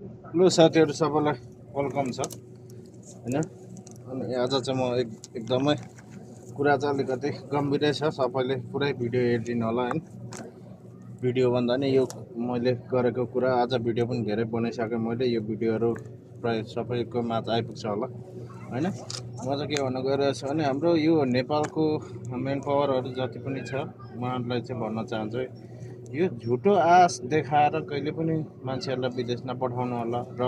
Hello साथीहरू सबैलाई welcome छ हैन। अनि आज चाहिँ म एकदमै कुरा चाहिँ अलिकति गम्भीरै छ। सबैले पुरै भिडियो हेरिदिनु होला हैन। भिडियो भन्दा नि यो मैले गरेको कुरा आज भिडियो पनि धेरै बनाइसकेँ मैले। यो भिडियोहरू प्राय सबैको माझ आइपुग्छ होला हैन। म चाहिँ के भन्न गइरहेको छु भने हाम्रो यो नेपालको मेन पावरहरू जति पनि छ उहाँहरूलाई चाहिँ भन्न चाहन्छु, यो झुटो आश देखाएर कहिले पनि मान्छेहरूलाई विदेश नपठाउनु होला र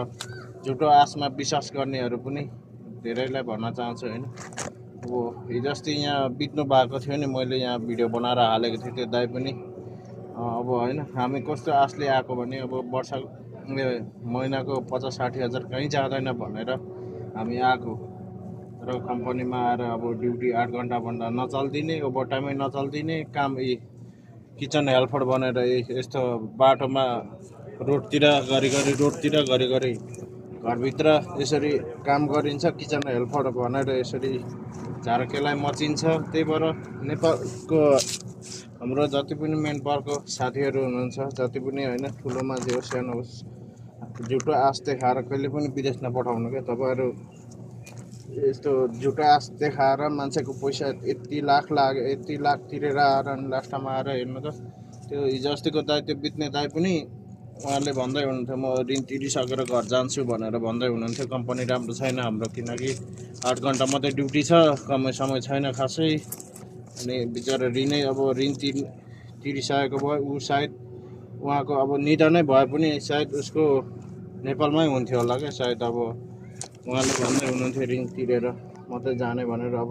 झुटो आशमा विश्वास गर्नेहरू पनि धेरैलाई भन्न चाहन्छु हैन। अब हिजो अस्ति यहाँ बित्नु भएको थियो नि, मैले यहाँ भिडियो बनाएर हालेको थिएँ। त्यो दाइ पनि अब हैन, हामी कस्तो आशले आएको भने अब वर्ष महिनाको 50-60 हजार कहीँ जाँदैन भनेर हामी आएको र कम्पनीमा आएर अब ड्युटी 8 घन्टा भन्दा नचल्दिने, ओभर टाइमै नचल्दिने काम किचन हेल्पर बनेर यस्तो बाटोमा रोडतिर घरिघरि घरभित्र यसरी काम गरिन्छ। किचन हेल्पर भनेर यसरी झारकेलाई मचिन्छ। त्यही भएर नेपालको हाम्रो जति पनि मेन पावरको साथीहरू हुनुहुन्छ, जति पनि होइन, ठुलो मान्छे होस् सानो होस्, झुटो आश देखाएर कहिले पनि विदेश नपठाउनु क्या। तपाईँहरू यस्तो झुटो आश देखाएर मान्छेको पैसा यति लाख तिरेर आएर अनि लास्टमा आएर हेर्नु त, त्यो हिजो अस्तिको दाइ, त्यो बित्ने दाइ पनि उहाँले भन्दै हुनुहुन्थ्यो म ऋण तिरिसकेर घर जान्छु भनेर भन्दै हुनुहुन्थ्यो। कम्पनी राम्रो छैन हाम्रो, किनकि 8 घन्टा मात्रै ड्युटी छ, कमै समय छैन खासै। अनि बिचरा अब ऋण तिरिसकेको भयो। ऊ सायद उहाँको अब निधनै भए पनि सायद उसको नेपालमै हुन्थ्यो होला क्या सायद। अब उहाँले भन्दै हुनुहुन्थ्यो ऋण तिरेर मात्रै जाने भनेर। अब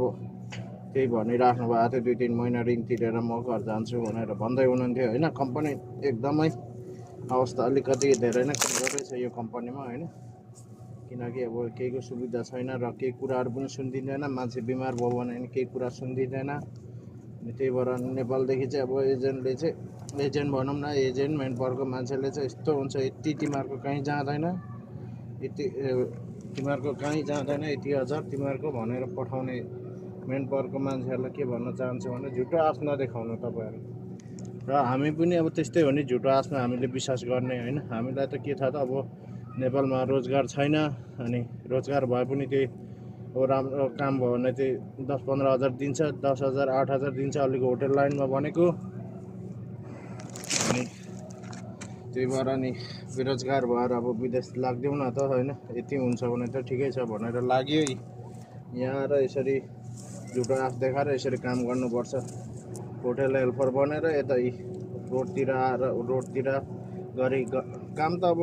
त्यही भनिराख्नु भएको थियो, 2-3 महिना ऋण तिरेर म घर जान्छु भनेर भन्दै हुनुहुन्थ्यो होइन। कम्पनी एकदमै अवस्था अलिकति धेरै नै कमजोरै छ यो कम्पनीमा होइन। किनकि अब केहीको सुविधा छैन र केही कुराहरू पनि सुनिदिँदैन। मान्छे बिमार भयो भने केही कुरा सुनिदिँदैन। अनि त्यही भएर नेपालदेखि चाहिँ अब एजेन्ट भनौँ न, एजेन्ट मेन पावरको मान्छेले चाहिँ यस्तो हुन्छ, यति तिमीहरूको कहीँ जाँदैन, यति हजार तिमीहरूको भनेर पठाउने मेन पावरको मान्छेहरूलाई के भन्न चाहन्छु भने झुटो आश नदेखाउनु तपाईँहरू। र हामी पनि अब त्यस्तै हो नि, झुटो आशमा हामीले विश्वास गर्ने होइन। हामीलाई त के थाहा त, अब नेपालमा रोजगार छैन। अनि रोजगार भए पनि त्यही अब राम्रो काम भयो भने चाहिँ 10-15 हजार दिन्छ, 10 हजार 8 हजार दिन्छ अलिक होटल लाइनमा भनेको। अनि त्यही भएर नि बेरोजगार भएर अब विदेश लाग्दिउँ न त होइन। यति हुन्छ भने त ठिकै छ भनेर लाग्यो। यहाँ आएर यसरी झुटो आश देखाएर यसरी काम गर्नुपर्छ, होटल हेल्पर बनेर। यता रोडतिर आएर काम त अब